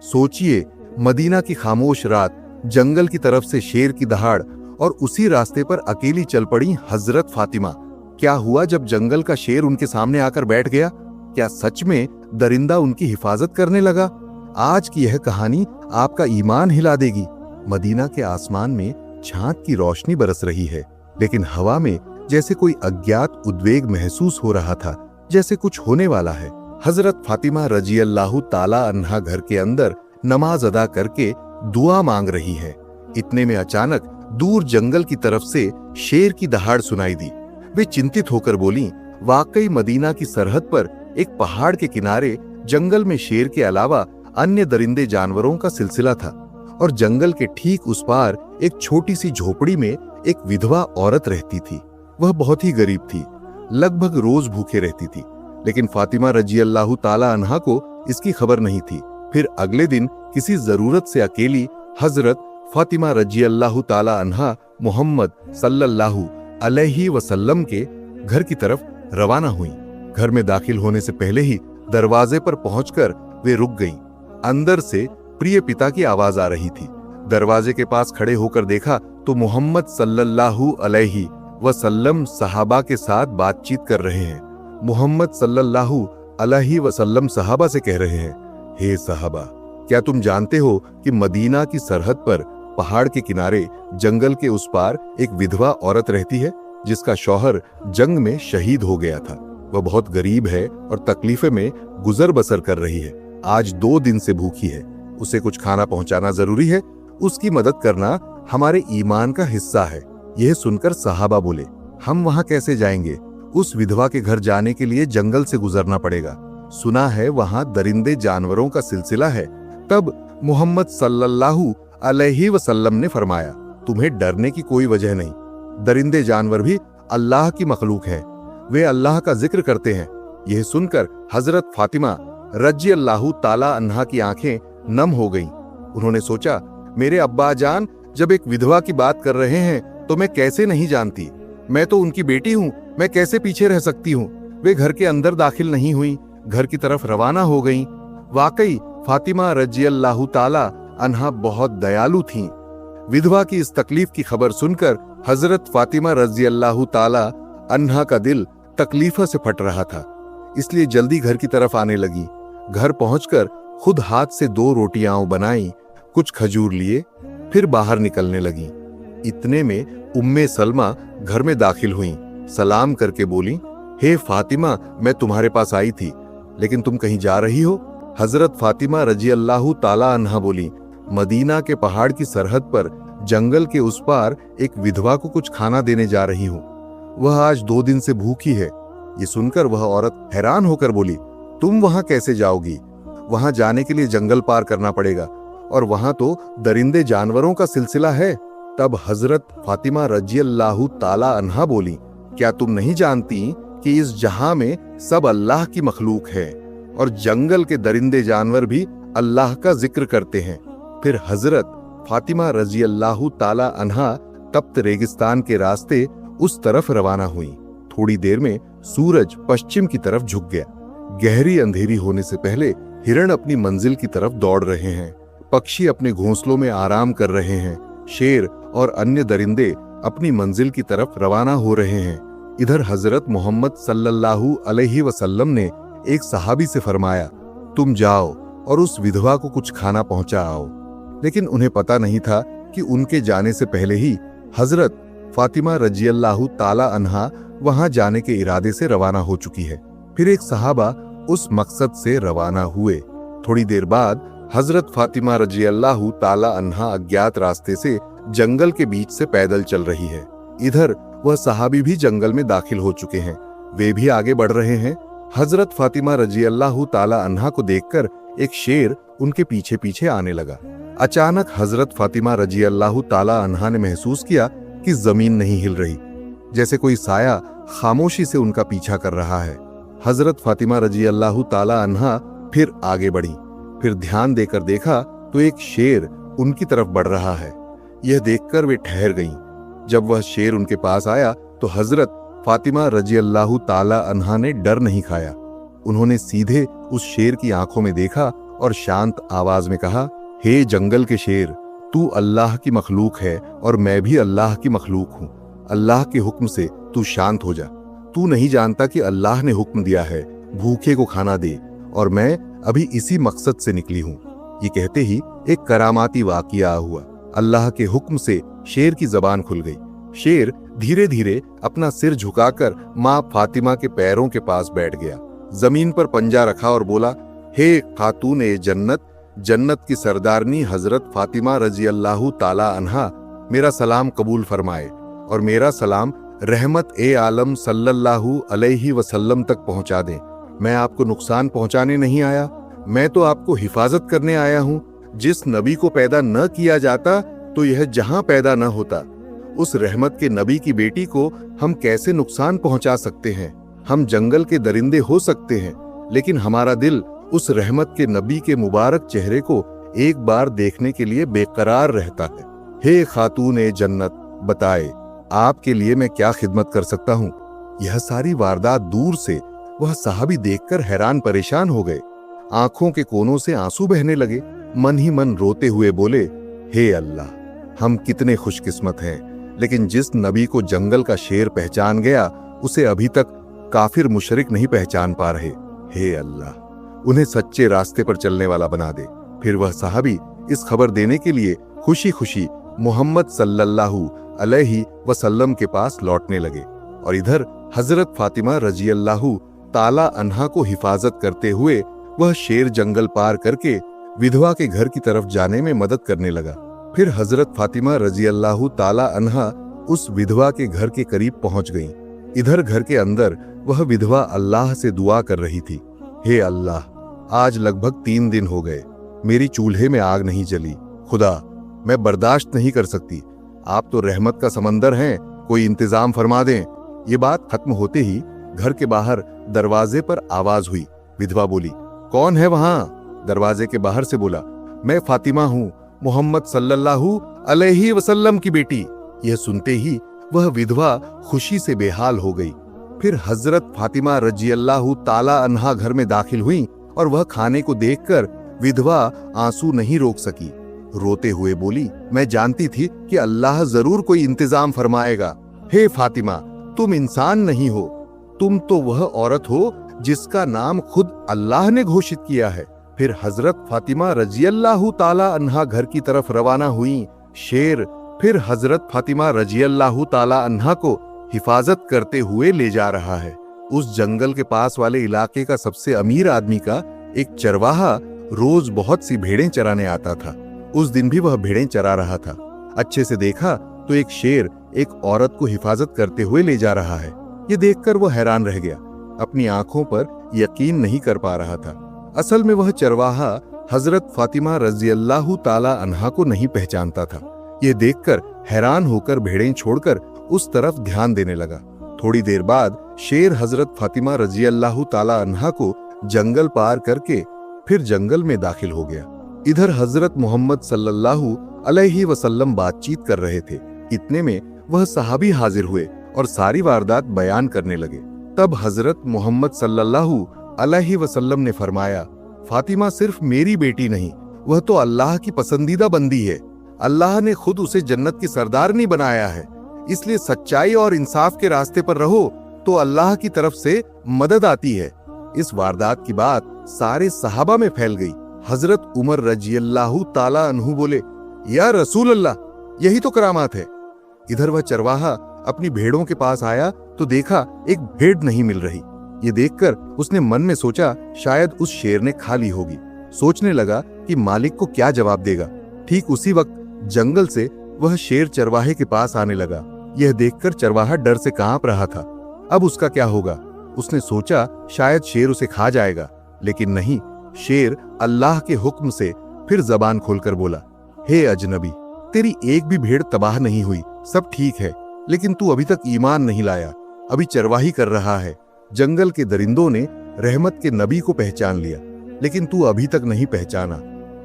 सोचिए, मदीना की खामोश रात, जंगल की तरफ से शेर की दहाड़ और उसी रास्ते पर अकेली चल पड़ी हजरत फातिमा। क्या हुआ जब जंगल का शेर उनके सामने आकर बैठ गया? क्या सच में दरिंदा उनकी हिफाजत करने लगा? आज की यह कहानी आपका ईमान हिला देगी। मदीना के आसमान में चांद की रोशनी बरस रही है, लेकिन हवा में जैसे कोई अज्ञात उद्वेग महसूस हो रहा था, जैसे कुछ होने वाला है। हजरत फातिमा रजी अल्लाह ताला अन्हा घर के अंदर नमाज अदा करके दुआ मांग रही है। इतने में अचानक दूर जंगल की तरफ से शेर की दहाड़ सुनाई दी। वे चिंतित होकर बोली, वाकई मदीना की सरहद पर एक पहाड़ के किनारे जंगल में शेर के अलावा अन्य दरिंदे जानवरों का सिलसिला था, और जंगल के ठीक उस पार एक छोटी सी झोपड़ी में एक विधवा औरत रहती थी। वह बहुत ही गरीब थी, लगभग रोज भूखे रहती थी, लेकिन फातिमा रजी अल्लाह ताला अन्हा को इसकी खबर नहीं थी। फिर अगले दिन किसी जरूरत से अकेली हजरत फातिमा रजी अल्लाह ताला अन्हा मोहम्मद सल्लल्लाहु अलैहि वसल्लम के घर की तरफ रवाना हुई। घर में दाखिल होने से पहले ही दरवाजे पर पहुंचकर वे रुक गईं। अंदर से प्रिय पिता की आवाज आ रही थी। दरवाजे के पास खड़े होकर देखा तो मोहम्मद सल्लल्लाहु अलैहि वसल्लम सहाबा के साथ बातचीत कर रहे हैं। मोहम्मद सल्लल्लाहु अलैहि वसल्लम सहाबा से कह रहे हैं, हे सहाबा, क्या तुम जानते हो कि मदीना की सरहद पर पहाड़ के किनारे जंगल के उस पार एक विधवा औरत रहती है, जिसका शौहर जंग में शहीद हो गया था। वह बहुत गरीब है और तकलीफे में गुजर बसर कर रही है। आज 2 दिन से भूखी है। उसे कुछ खाना पहुंचाना जरूरी है। उसकी मदद करना हमारे ईमान का हिस्सा है। यह सुनकर सहाबा बोले, हम वहां कैसे जाएंगे? उस विधवा के घर जाने के लिए जंगल से गुजरना पड़ेगा। सुना है वहां दरिंदे जानवरों का सिलसिला है। तब मोहम्मद सल्लल्लाहु अलैहि वसल्लम ने फरमाया, तुम्हें डरने की कोई वजह नहीं। दरिंदे जानवर भी अल्लाह की मखलूक हैं। वे अल्लाह का जिक्र करते हैं। यह सुनकर हजरत फातिमा रजी अल्लाह ताला अन्हा की आंखें नम हो गईं। उन्होंने सोचा, मेरे अब्बा जान जब एक विधवा की बात कर रहे हैं तो मैं कैसे नहीं जानती? मैं तो उनकी बेटी हूं, मैं कैसे पीछे रह सकती हूं? वे घर के अंदर दाखिल नहीं हुई, घर की तरफ रवाना हो गईं। वाकई फातिमा रजी अल्लाह ताला अन्हा बहुत दयालु थीं। विधवा की इस तकलीफ की खबर सुनकर हजरत फातिमा रजी अल्लाह ताला अन्हा का दिल तकलीफ से फट रहा था, इसलिए जल्दी घर की तरफ आने लगी। घर पहुंचकर खुद हाथ से 2 रोटियां बनाई, कुछ खजूर लिए, फिर बाहर निकलने लगी। इतने में उम्मे सलमा घर में दाखिल हुई। सलाम करके बोली, हे फातिमा, मैं तुम्हारे पास आई थी, लेकिन तुम कहीं जा रही हो? हजरत फातिमा रजी अल्लाह ताला अन्हा बोली, मदीना के पहाड़ की सरहद पर जंगल के उस पार एक विधवा को कुछ खाना देने जा रही हूं। वह आज 2 दिन से भूखी है। ये सुनकर वह औरत हैरान होकर बोली, तुम वहां कैसे जाओगी? वहां जाने के लिए जंगल पार करना पड़ेगा, और वहां तो दरिंदे जानवरों का सिलसिला है। तब हजरत फातिमा रजी अल्लाह ताला अन्हा बोली, क्या तुम नहीं जानती कि इस जहां में सब अल्लाह की मखलूक है, और जंगल के दरिंदे जानवर भी अल्लाह का जिक्र करते हैं? फिर हजरत फातिमा रजी अल्लाह ताला अन्हा तप्त रेगिस्तान के रास्ते उस तरफ रवाना हुई। थोड़ी देर में सूरज पश्चिम की तरफ झुक गया। गहरी अंधेरी होने से पहले हिरण अपनी मंजिल की तरफ दौड़ रहे हैं, पक्षी अपने घोंसलों में आराम कर रहे हैं, शेर और अन्य दरिंदे अपनी मंजिल की तरफ रवाना हो रहे हैं। इधर हजरत मोहम्मद सल्लल्लाहु अलैहि वसल्लम ने एक सहाबी से फरमाया, तुम जाओ और उस विधवा को कुछ खाना पहुंचा आओ। लेकिन उन्हें पता नहीं था कि उनके जाने से पहले ही हजरत फातिमा रजी अल्लाह ताला अन्हा वहां जाने के इरादे से रवाना हो चुकी है। फिर एक सहाबा उस मकसद से रवाना हुए। थोड़ी देर बाद हजरत फातिमा रजी अल्लाह ताला अन्हा अज्ञात रास्ते से जंगल के बीच से पैदल चल रही है। इधर वह सहाबी भी जंगल में दाखिल हो चुके हैं। वे भी आगे बढ़ रहे हैं। हजरत फातिमा रजी अल्लाह ताला अन्हा को देखकर एक शेर उनके पीछे पीछे आने लगा। अचानक हजरत फातिमा रजी अल्लाह ताला अन्हा ने महसूस किया कि जमीन नहीं हिल रही, जैसे कोई साया खामोशी से उनका पीछा कर रहा है। हजरत फातिमा रजी अल्लाह ताला अन्हा फिर आगे बढ़ी। फिर ध्यान देकर देखा तो एक शेर उनकी तरफ बढ़ रहा है। यह देखकर वे ठहर गईं। जब वह शेर उनके पास आया तो हजरत फातिमा रजी अल्लाह ताला अन्हा ने डर नहीं खाया। उन्होंने सीधे उस शेर की आंखों में देखा और शांत आवाज में कहा, हे जंगल के शेर, तू अल्लाह की मखलूक है और मैं भी अल्लाह की मखलूक हूं। अल्लाह के हुक्म से तू शांत हो जा। तू नहीं जानता कि अल्लाह ने हुक्म दिया है भूखे को खाना दे, और मैं अभी इसी मकसद से निकली हूं। ये कहते ही एक करामाती वाकया हुआ। अल्लाह के हुक्म से शेर की जबान खुल गई। शेर धीरे धीरे अपना सिर झुकाकर माँ फातिमा के पैरों के पास बैठ गया, जमीन पर पंजा रखा और बोला, हे खातून ए जन्नत, जन्नत की सरदारनी हजरत फातिमा रजी अल्लाह ताला अन्हा, मेरा सलाम कबूल फरमाए और मेरा सलाम रहमत ए आलम सल्लल्लाहु अलैहि वसल्लम तक पहुंचा दें। मैं आपको नुकसान पहुंचाने नहीं आया, मैं तो आपको हिफाजत करने आया हूं। जिस नबी को पैदा न किया जाता तो यह जहां पैदा न होता, उस रहमत के नबी की बेटी को हम कैसे नुकसान पहुंचा सकते हैं? हम जंगल के दरिंदे हो सकते हैं, लेकिन हमारा दिल उस रहमत के नबी के मुबारक चेहरे को एक बार देखने के लिए बेकरार रहता है। हे खातून ए जन्नत, बताए आपके लिए मैं क्या खिदमत कर सकता हूँ? यह सारी वारदात दूर से वह साहबी देखकर हैरान परेशान हो गए। आंखों के कोनों से आंसू बहने लगे। मन ही मन रोते हुए बोले, हे अल्लाह, हम कितने खुशकिस्मत हैं, लेकिन जिस नबी को जंगल का शेर पहचान गया उसे अभी तक काफिर मुशरिक नहीं पहचान पा रहे। हे अल्लाह, उन्हें सच्चे रास्ते पर चलने वाला बना दे। फिर वह साहबी इस खबर देने के लिए खुशी खुशी मोहम्मद सल्लल्लाहु अलैहि वसल्लम के पास लौटने लगे, और इधर हजरत फातिमा रजी अल्लाहु ताला अन्हा को हिफाजत करते हुए वह शेर जंगल पार करके विधवा के घर की तरफ जाने में मदद करने लगा। फिर हजरत फातिमा रजी अल्लाहु ताला अन्हा उस विधवा के घर के करीब पहुंच गईं। इधर घर के अंदर वह विधवा अल्लाह से दुआ कर रही थी, हे अल्लाह, आज लगभग 3 दिन हो गए, मेरी चूल्हे में आग नहीं जली। खुदा, मैं बर्दाश्त नहीं कर सकती, आप तो रहमत का समंदर हैं, कोई इंतजाम फरमा दें। ये बात खत्म होते ही घर के बाहर दरवाजे पर आवाज हुई। विधवा बोली, कौन है वहां? दरवाजे के बाहर से बोला, मैं फातिमा हूं, मोहम्मद सल्लल्लाहु अलैहि वसल्लम की बेटी। यह सुनते ही वह विधवा खुशी से बेहाल हो गई। फिर हजरत फातिमा रजी अल्लाहु ताला अन्हा घर में दाखिल हुई और वह खाने को देखकर विधवा आंसू नहीं रोक सकी। रोते हुए बोली, मैं जानती थी कि अल्लाह जरूर कोई इंतजाम फरमाएगा। हे फातिमा, तुम इंसान नहीं हो, तुम तो वह औरत हो जिसका नाम खुद अल्लाह ने घोषित किया है। फिर हजरत फातिमा रजी अल्लाहु ताला अन्हा घर की तरफ रवाना हुई। शेर फिर हजरत फातिमा रजी अल्लाहु ताला अन्हा को हिफाजत करते हुए ले जा रहा है। उस जंगल के पास वाले इलाके का सबसे अमीर आदमी का एक चरवाहा रोज बहुत सी भेड़ें चराने आता था। उस दिन भी वह भेड़ें चरा रहा था। अच्छे से देखा तो एक शेर एक औरत को हिफाजत करते हुए ले जा रहा है। ये देखकर वह हैरान रह गया, अपनी आंखों पर यकीन नहीं कर पा रहा था। असल में वह चरवाहा हजरत फातिमा रजी अल्लाहु ताला अन्हा को नहीं पहचानता था। यह देखकर हैरान होकर भेड़ें छोड़कर उस तरफ ध्यान देने लगा। थोड़ी देर बाद शेर हजरत फातिमा रजी अल्लाहु ताला अन्हा को जंगल पार करके फिर जंगल में दाखिल हो गया। इधर हजरत मोहम्मद सल्लल्लाहु अलैहि वसल्लम बातचीत कर रहे थे। इतने में वह सहाबी हाजिर हुए और सारी वारदात बयान करने लगे। तब हजरत मोहम्मद सल्लल्लाहु अलैहि वसल्लम ने फरमाया, फातिमा सिर्फ मेरी बेटी नहीं, वह तो अल्लाह की पसंदीदा बंदी है। अल्लाह ने खुद उसे जन्नत की सरदारनी बनाया है, इसलिए सच्चाई और इंसाफ के रास्ते पर रहो तो अल्लाह की तरफ से मदद आती है। इस वारदात की बात सारे सहाबा में फैल गई। हजरत उमर रजी अल्लाहु ताला अन्हु बोले, या रसूल अल्लाह, यही तो करामात है। इधर वह चरवाहा अपनी भेड़ों के पास आया तो देखा एक भेड़ नहीं मिल रही। ये देखकर उसने मन में सोचा शायद उस शेर ने खा ली होगी। सोचने लगा कि मालिक को क्या जवाब देगा। ठीक उसी वक्त जंगल से वह शेर चरवाहे के पास आने लगा। यह देखकर चरवाहा डर से कांप रहा था। अब उसका क्या होगा? उसने सोचा शायद शेर उसे खा जाएगा, लेकिन नहीं, शेर अल्लाह के हुक्म से फिर जबान खोलकर बोला, हे अजनबी, तेरी एक भी भेड़ तबाह नहीं हुई, सब ठीक है, लेकिन तू अभी तक ईमान नहीं लाया, अभी चरवाही कर रहा है। जंगल के दरिंदों ने रहमत के नबी को पहचान लिया, लेकिन तू अभी तक नहीं पहचाना।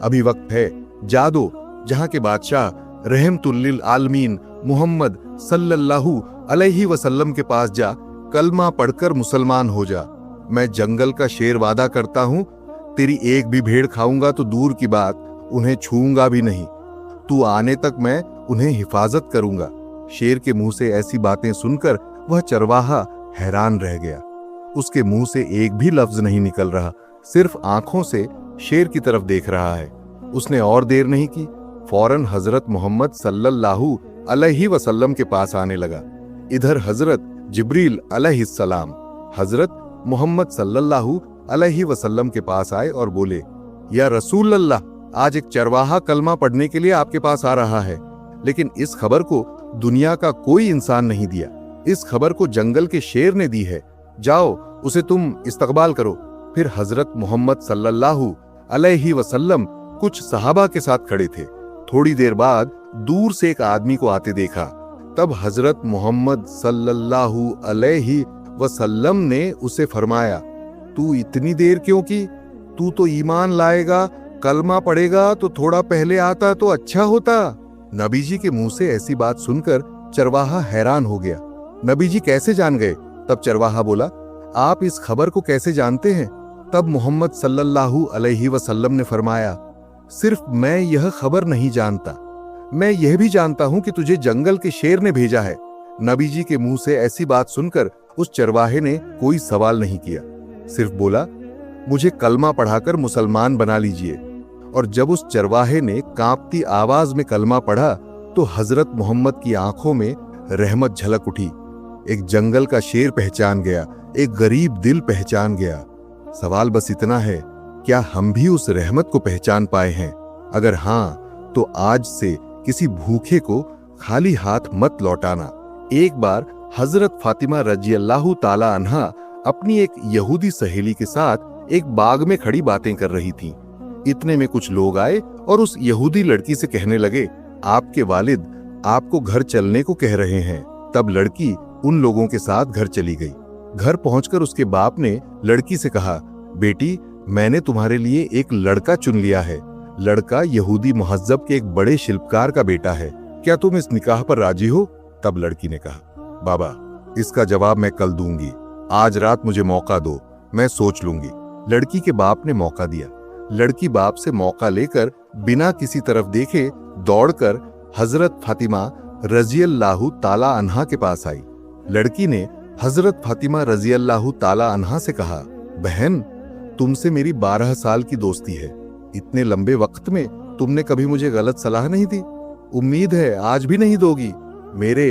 अभी वक्त है, जा दो, जहां के बादशाह रहमतुल्लिल आलमीन मोहम्मद सल्लल्लाहु अलैहि वसल्लम के पास जा, कलमा पढ़कर मुसलमान हो जा। मैं जंगल का शेर वादा करता हूं तेरी एक भी भेड़ खाऊंगा तो दूर की बात, उन्हें छूऊंगा भी नहीं। तू आने तक मैं उन्हें हिफाजत करूंगा। शेर के मुंह से ऐसी बातें सुनकर वह चरवाहा हैरान रह गया। उसके मुंह से एक भी लफ्ज नहीं निकल रहा, सिर्फ आंखों से शेर की तरफ देख रहा है। उसने और देर नहीं की, फौरन हजरत मोहम्मद सल्लल्लाहु अलैहि वसल्लम के पास आने लगा। इधर हजरत जिब्रील अलैहिस्सलाम हजरत मोहम्मद सल्लल्लाहु अलैहि वसल्लम के पास आए और बोले, या रसूल अल्लाह, आज एक चरवाहा कलमा पढ़ने के लिए आपके पास आ रहा है, लेकिन इस खबर को दुनिया का कोई इंसान नहीं दिया। इस खबर को जंगल के शेर ने दी है। जाओ, उसे तुम इस्तकबाल करो। फिर हजरत मोहम्मद सल्लल्लाहु अलैहि वसल्लम कुछ सहाबा के साथ खड़े थे। थोड़ी देर बाद दूर से एक आदमी को आते देखा। तब हजरत मोहम्मद सल्लल्लाहु अलैहि वसल्लम ने उसे फरमाया, तू इतनी देर क्यों की? तू तो ईमान लाएगा, कलमा पढ़ेगा तो थोड़ा पहले आता तो अच्छा होता। नबी जी के मुंह से ऐसी बात सुनकर चरवाहा हैरान हो गया। नबी जी कैसे जान गए? तब चरवाहा बोला, आप इस खबर को कैसे जानते हैं? तब मोहम्मद सल्लल्लाहु अलैहि वसल्लम ने फरमाया, सिर्फ मैं यह खबर नहीं जानता, मैं यह भी जानता हूं कि तुझे जंगल के शेर ने भेजा है। नबी जी के मुंह से ऐसी बात सुनकर उस चरवाहे ने कोई सवाल नहीं किया, सिर्फ बोला, मुझे कलमा पढ़ाकर मुसलमान बना लीजिए। और जब उस चरवाहे ने कांपती आवाज में कलमा पढ़ा तो हजरत मोहम्मद की आंखों में रहमत झलक उठी। एक जंगल का शेर पहचान गया, एक गरीब दिल पहचान गया। सवाल बस इतना है, क्या हम भी उस रहमत को पहचान पाए हैं? अगर हां, तो आज से किसी भूखे को खाली हाथ मत लौटाना। एक बार हजरत फातिमा रजियल्लाहु ताला अन्हा अपनी एक यहूदी सहेली के साथ एक बाग में खड़ी बातें कर रही थीं। इतने में कुछ लोग आए और उस यहूदी लड़की से कहने लगे, आपके वालिद आपको घर चलने को कह रहे हैं। तब लड़की उन लोगों के साथ घर चली गई। घर पहुंचकर उसके बाप ने लड़की से कहा, बेटी, मैंने तुम्हारे लिए एक लड़का चुन लिया है। लड़का यहूदी मुहज्जब के एक बड़े शिल्पकार का बेटा है। क्या तुम इस निकाह पर राजी हो? तब लड़की ने कहा, बाबा, इसका जवाब मैं कल दूंगी, आज रात मुझे मौका दो, मैं सोच लूंगी। लड़की के बाप ने मौका दिया। लड़की बाप से मौका लेकर बिना किसी तरफ देखे दौड़कर हजरत फातिमा रजियल्लाहु ताला अन्हा के पास आई। लड़की ने हजरत फातिमा रजियल्लाहु ताला अन्हा से कहा, बहन, तुमसे मेरी 12 साल की दोस्ती है। इतने लंबे वक्त में तुमने कभी मुझे गलत सलाह नहीं दी। उम्मीद है आज भी नहीं दोगी। मेरे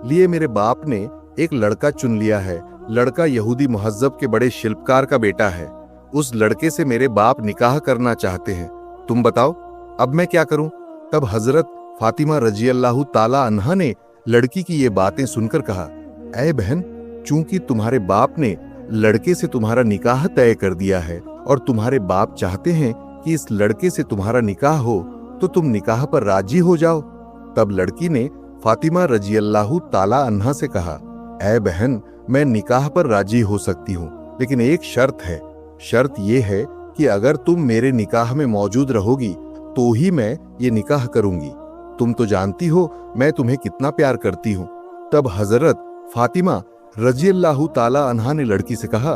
लिए मेरे बाप ने एक लड़का चुन लिया है। लड़का यहूदी मुहज्जब के बड़े शिल्पकार का बेटा है। उस लड़के से मेरे बाप निकाह करना चाहते हैं। तुम बताओ, अब मैं क्या करूं? तब हजरत फातिमा रजियल्लाहु ताला अन्हा ने लड़की की ये बातें सुनकर कहा, ऐ बहन, चूंकि तुम्हारे बाप ने लड़के से तुम्हारा निकाह तय कर दिया है और तुम्हारे बाप चाहते हैं कि इस लड़के से तुम्हारा निकाह हो, तो तुम निकाह पर राजी हो जाओ। तब लड़की ने फातिमा रजियल्लाहु ताला अन्हा से कहा, ऐ बहन, मैं निकाह पर राजी हो सकती हूँ, लेकिन एक शर्त है। शर्त यह है कि अगर तुम मेरे निकाह में मौजूद रहोगी तो ही मैं ये निकाह करूंगी। तुम तो जानती हो मैं तुम्हें कितना प्यार करती हूँ। तब हजरत फातिमा रजियल्लाहु ताला अन्हा ने लड़की से कहा,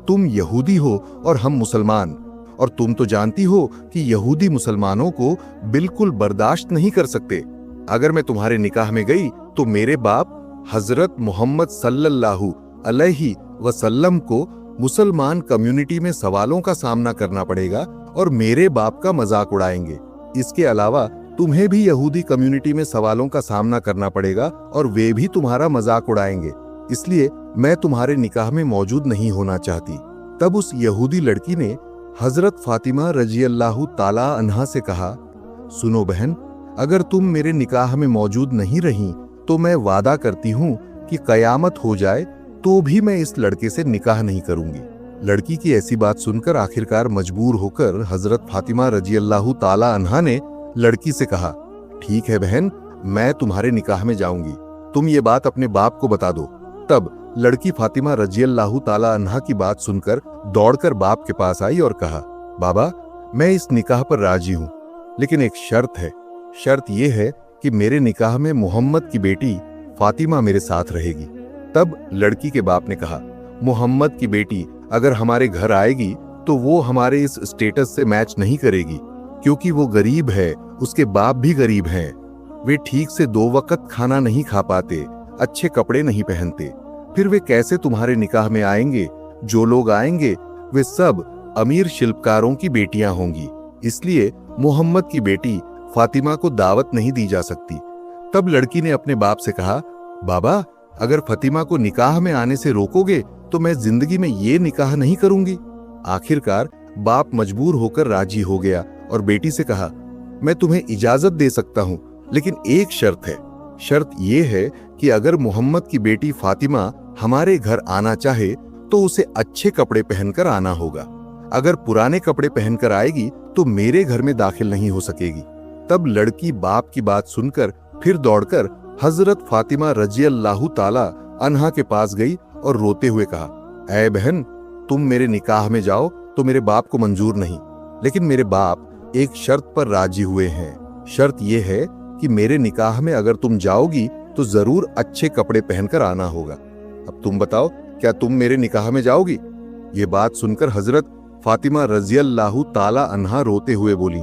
तुम यहूदी हो और हम मुसलमान, और तुम तो जानती हो कि यहूदी मुसलमानों को बिल्कुल बर्दाश्त नहीं कर सकते। अगर मैं तुम्हारे निकाह में गई तो मेरे बाप हजरत मोहम्मद सल्लल्लाहु अलैहि वसल्लम को मुसलमान कम्युनिटी में सवालों का सामना करना पड़ेगा और मेरे बाप का मजाक उड़ाएंगे। इसके अलावा तुम्हें भी यहूदी कम्युनिटी में सवालों का सामना करना पड़ेगा और वे भी तुम्हारा मजाक उड़ाएंगे। इसलिए मैं तुम्हारे निकाह में मौजूद नहीं होना चाहती। तब उस यहूदी लड़की ने हजरत फातिमा रजियल्लाहु ताला अन्हा से कहा, सुनो बहन, अगर तुम मेरे निकाह में मौजूद नहीं रही तो मैं वादा करती हूँ कि कयामत हो जाए तो भी मैं इस लड़के से निकाह नहीं करूंगी। लड़की की ऐसी बात सुनकर आखिरकार मजबूर होकर हजरत फातिमा रजियल्लाहु ताला अन्हा ने लड़की से कहा, ठीक है बहन, मैं तुम्हारे निकाह में जाऊंगी, तुम ये बात अपने बाप को बता दो। तब लड़की फातिमा रजियल्लाहु ताला अन्हा की बात सुनकर दौड़कर बाप के पास आई और कहा, बाबा, मैं इस निकाह पर राजी हूँ, लेकिन एक शर्त है। शर्त यह है कि मेरे निकाह में मोहम्मद की बेटी फातिमा मेरे साथ रहेगी। तब लड़की के बाप ने कहा, मोहम्मद की बेटी अगर हमारे घर आएगी तो वो हमारे इस स्टेटस से मैच नहीं करेगी, क्योंकि वो गरीब है, उसके बाप भी गरीब हैं। वे ठीक से 2 वक्त खाना नहीं खा पाते, अच्छे कपड़े नहीं पहनते, फिर वे कैसे तुम्हारे निकाह में आएंगे? जो लोग आएंगे वे सब अमीर शिल्पकारों की बेटियां होंगी, इसलिए मोहम्मद की बेटी फातिमा को दावत नहीं दी जा सकती। तब लड़की ने अपने बाप से कहा, बाबा, अगर फातिमा को निकाह में आने से रोकोगे तो मैं जिंदगी में ये निकाह नहीं करूंगी। आखिरकार बाप मजबूर होकर राजी हो गया और बेटी से कहा, मैं तुम्हें इजाजत दे सकता हूं, लेकिन एक शर्त है। शर्त यह है कि अगर मोहम्मद की बेटी फातिमा हमारे घर आना चाहे तो उसे अच्छे कपड़े पहनकर आना होगा। अगर पुराने कपड़े पहनकर आएगी तो मेरे घर में दाखिल नहीं हो सकेगी। तब लड़की बाप की बात सुनकर फिर दौड़कर हजरत फातिमा रज़ियल्लाहु ताला अन्हा के पास गई और रोते हुए कहा, ऐ बहन, तुम मेरे निकाह में जाओ तो मेरे बाप को मंजूर नहीं, लेकिन मेरे बाप एक शर्त पर राजी हुए हैं। शर्त यह है कि मेरे निकाह में अगर तुम जाओगी तो जरूर अच्छे कपड़े पहनकर आना होगा। अब तुम बताओ, क्या तुम मेरे निकाह में जाओगी? ये बात सुनकर हजरत फातिमा रज़ियल्लाहु ताला अन्हा रोते हुए बोली,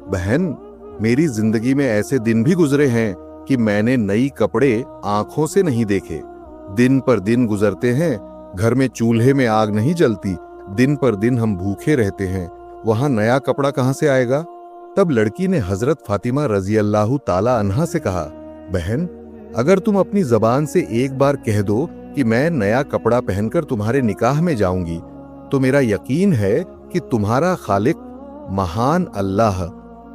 बहन, मेरी जिंदगी में ऐसे दिन भी गुजरे हैं कि मैंने नई कपड़े आंखों से नहीं देखे। दिन पर दिन गुजरते हैं, घर में चूल्हे में आग नहीं जलती, दिन पर दिन हम भूखे रहते हैं, वहां नया कपड़ा कहां से आएगा? तब लड़की ने हजरत फातिमा रज़ियल्लाहु ताला अन्हा से कहा, बहन, अगर तुम अपनी जबान से एक बार कह दो कि मैं नया कपड़ा पहनकर तुम्हारे निकाह में जाऊंगी, तो मेरा यकीन है कि तुम्हारा खालिक महान अल्लाह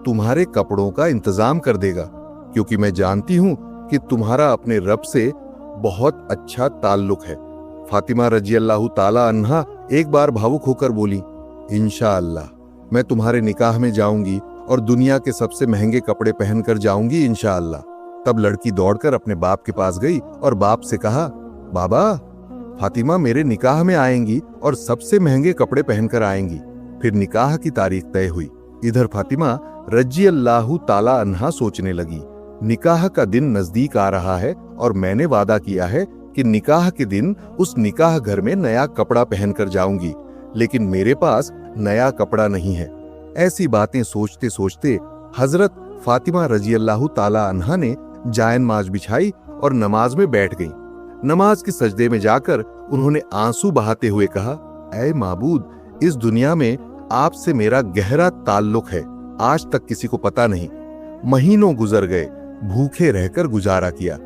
तुम्हारे कपड़ों का इंतजाम कर देगा, क्योंकि मैं जानती हूं कि तुम्हारा अपने रब से बहुत अच्छा ताल्लुक है। फातिमा रज़ियल्लाहु ताला अन्हा एक बार भावुक होकर बोली, इंशाअल्लाह मैं तुम्हारे निकाह में जाऊंगी और दुनिया के सबसे महंगे कपड़े पहनकर जाऊंगी इंशाअल्लाह। तब लड़की दौड़कर अपने बाप के पास गई और बाप से कहा, बाबा, फातिमा मेरे निकाह में आएंगी और सबसे महंगे कपड़े पहनकर आएंगी। फिर निकाह की तारीख तय हुई। इधर फातिमा रज़ियल्लाहु ताला अन्हा सोचने लगी, निकाह का दिन नजदीक आ रहा है और मैंने वादा किया है कि निकाह के दिन उस निकाह घर में नया कपड़ा पहनकर जाऊंगी, लेकिन मेरे पास नया कपड़ा नहीं है। ऐसी बातें सोचते सोचते हजरत फातिमा रज़ियल्लाहु ताला अन्हा ने जायनमाज बिछाई और नमाज में बैठ गई। नमाज के सजदे में जाकर उन्होंने आंसू बहाते हुए कहा, ऐ माबूद, इस दुनिया में आपसे मेरा गहरा ताल्लुक है, आज तक किसी को पता नहीं। महीनों गुजर गए, भूखे रहकर गुजारा किया,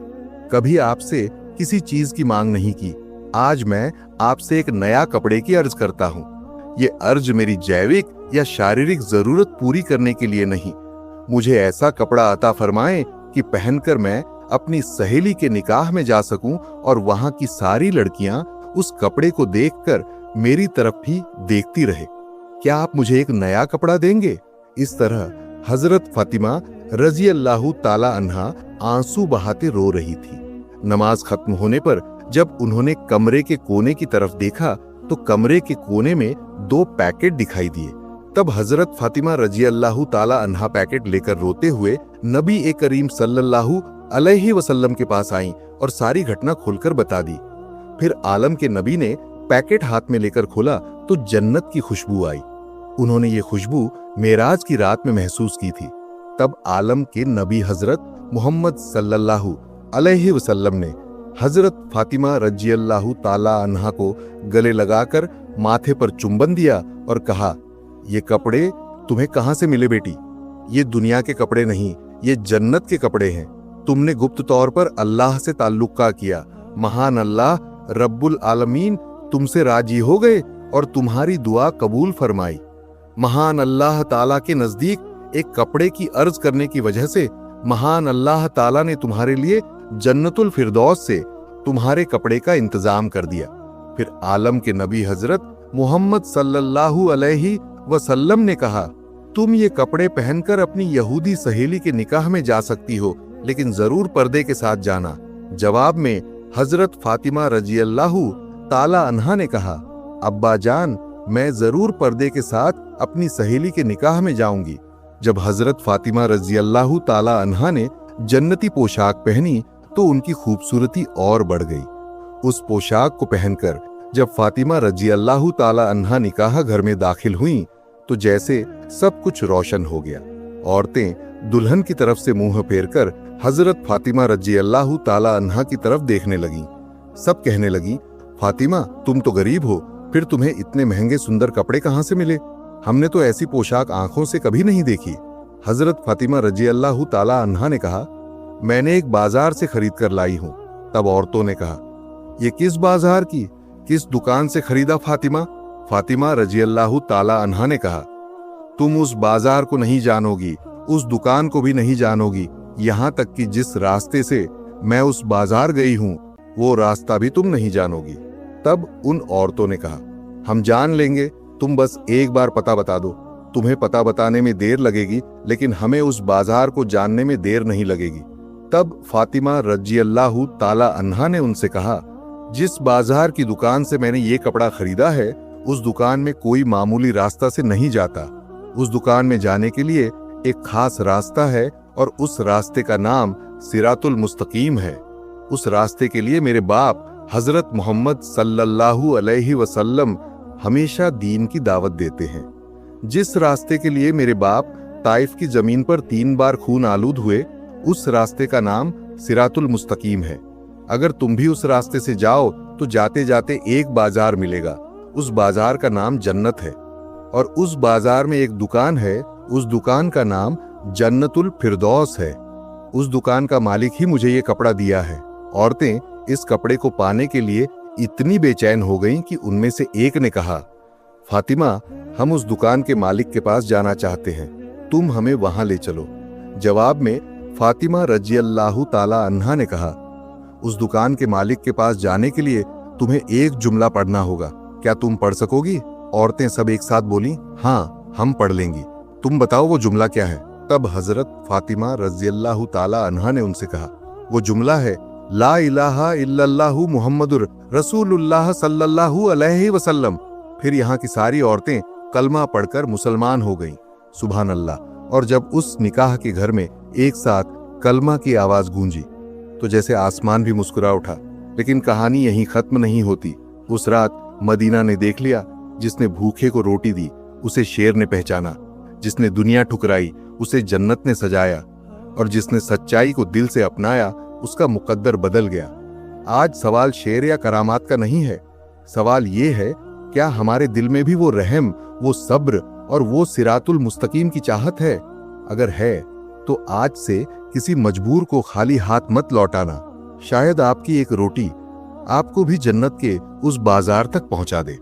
कभी आपसे किसी चीज की मांग नहीं की। आज मैं आपसे एक नया कपड़े की अर्ज करता हूँ। ये अर्ज मेरी जैविक या शारीरिक जरूरत पूरी करने के लिए नहीं, मुझे ऐसा कपड़ा अता फरमाएं कि पहनकर मैं अपनी सहेली के निकाह में जा सकूं और वहां की सारी लड़कियां उस कपड़े को देखकर मेरी तरफ ही देखती रहे। क्या आप मुझे एक नया कपड़ा देंगे? इस तरह हजरत फातिमा रज़ियल्लाहु ताला अन्हा आंसू बहाते रो रही थी। नमाज खत्म होने पर जब उन्होंने कमरे के कोने की तरफ देखा तो कमरे के कोने में 2 पैकेट दिखाई दिए। तब हजरत फातिमा रज़ियल्लाहु ताला अन्हा पैकेट लेकर रोते हुए नबी ए करीम सल्लल्लाहु अलैहि वसल्लम के पास आईं और सारी घटना खोलकर बता दी। फिर आलम के नबी ने पैकेट हाथ में लेकर खोला तो जन्नत की खुशबू आई। उन्होंने ये खुशबू मेराज की रात में महसूस की थी। तब आलम के नबी हजरत मोहम्मद सल्लल्लाहु अलैहि वसल्लम ने हजरत फातिमा रज़ियल्लाहु ताला अन्हा को गले लगाकर माथे पर चुंबन दिया और कहा, ये कपड़े तुम्हें कहां से मिले बेटी? ये दुनिया के कपड़े नहीं, ये जन्नत के कपड़े हैं। तुमने गुप्त तौर पर अल्लाह से ताल्लुका किया, महान अल्लाह रब्बुल आलमीन तुमसे राजी हो गए और तुम्हारी दुआ कबूल फरमाई। महान अल्लाह ताला के नजदीक एक कपड़े की अर्ज करने की वजह से महान अल्लाह ताला ने तुम्हारे लिए जन्नतुल फिरदौस से तुम्हारे कपड़े का इंतजाम कर दिया। फिर आलम के नबी हजरत मोहम्मद सल्लल्लाहु अलैहि वसल्लम ने कहा, तुम ये कपड़े पहनकर अपनी यहूदी सहेली के निकाह में जा सकती हो, लेकिन जरूर पर्दे के साथ जाना। जवाब में हजरत फातिमा रज़ियल्लाहु ताला अन्हा ने कहा, अब्बा जान, मैं जरूर पर्दे के साथ अपनी सहेली के निकाह में जाऊंगी। जब हजरत फातिमा रज़ियल्लाहु ताला अन्हा ने जन्नती पोशाक पहनी तो उनकी खूबसूरती और बढ़ गई। उस पोशाक को पहनकर जब फातिमा रजी अल्लाह ताला अन्हा निकाह घर में दाखिल हुई तो जैसे सब कुछ रोशन हो गया। औरतें दुल्हन की तरफ से मुंह फेरकर हजरत फातिमा रजी अल्लाह ताला अन्हा की तरफ देखने लगीं। सब कहने लगी, फातिमा तुम तो गरीब हो, फिर तुम्हें इतने महंगे सुंदर कपड़े कहां से मिले? हमने तो ऐसी पोशाक आंखों से कभी नहीं देखी। हजरत फातिमा रजी अल्लाह ताला अन्हा ने कहा, मैंने एक बाजार से खरीद कर लाई हूं। तब औरतों ने कहा, ये किस बाजार की, किस दुकान से खरीदा फातिमा? फातिमा रजी अल्लाह ताला अन्हा ने कहा, तुम उस बाजार को नहीं जानोगी, उस दुकान को भी नहीं जानोगी, यहां तक कि जिस रास्ते से मैं उस बाजार गई हूं वो रास्ता भी तुम नहीं जानोगी। तब उन औरतों ने कहा, हम जान लेंगे, तुम बस एक बार पता बता दो। तुम्हें पता बताने में देर लगेगी लेकिन हमें उस बाजार को जानने में देर नहीं लगेगी। तब फातिमा रजी अल्लाह ताला अन्हा ने उनसे कहा, जिस बाजार की दुकान से मैंने ये कपड़ा खरीदा है उस दुकान में कोई मामूली रास्ता से नहीं जाता। उस दुकान में जाने के लिए एक खास रास्ता है और उस रास्ते का नाम सिरातुल मुस्तकीम है। उस रास्ते के लिए मेरे बाप हजरत मोहम्मद सल्लल्लाहु अलैहि वसल्लम हमेशा दीन की दावत देते हैं। जिस रास्ते के लिए मेरे बाप ताइफ की जमीन पर 3 बार खून आलूद हुए, उस रास्ते का नाम सिरातुल मुस्तकीम है। अगर तुम भी उस रास्ते से जाओ तो जाते जाते एक बाजार मिलेगा, उस बाजार का नाम जन्नत है और उस बाजार में एक दुकान है, उस दुकान का नाम जन्नतुल फिरदौस है। उस दुकान का मालिक ही मुझे ये कपड़ा दिया है। औरतें इस कपड़े को पाने के लिए इतनी बेचैन हो गईं कि उनमें से एक ने कहा, फातिमा हम उस दुकान के मालिक के पास जाना चाहते हैं, तुम हमें वहां ले चलो। जवाब में फातिमा रजी अल्लाह ताला अन्हा ने कहा, उस दुकान के मालिक के पास जाने के लिए तुम्हें एक जुमला पढ़ना होगा, क्या तुम पढ़ सकोगी? औरतें सब एक साथ बोली, हाँ हम पढ़ लेंगी। तुम बताओ वो जुमला क्या है? तब हजरत फातिमा रजी अल्लाह ताला अन्हा ने उनसे कहा, वो जुमला है, ला इलाहा इल्लल्लाहु मुहम्मदुर रसूलुल्लाह सल्लल्लाहु अलैहि वसल्लम। फिर यहाँ की सारी औरतें कलमा पढ़कर मुसलमान हो गईं। सुभान अल्लाह। और जब उस निकाह के घर में एक साथ कलमा की आवाज गूंजी तो जैसे आसमान भी मुस्कुरा उठा। लेकिन कहानी यहीं खत्म नहीं होती। उस रात मदीना ने देख लिया, जिसने भूखे को रोटी दी उसे शेर ने पहचाना, जिसने दुनिया ठुकराई उसे जन्नत ने सजाया और जिसने सच्चाई को दिल से अपनाया उसका मुकद्दर बदल गया। आज सवाल शेर या करामात का नहीं है, सवाल ये है, क्या हमारे दिल में भी वो रहम, वो सब्र और वो सिरातुल मुस्तकीम की चाहत है? अगर है तो आज से किसी मजबूर को खाली हाथ मत लौटाना। शायद आपकी एक रोटी आपको भी जन्नत के उस बाजार तक पहुंचा दे।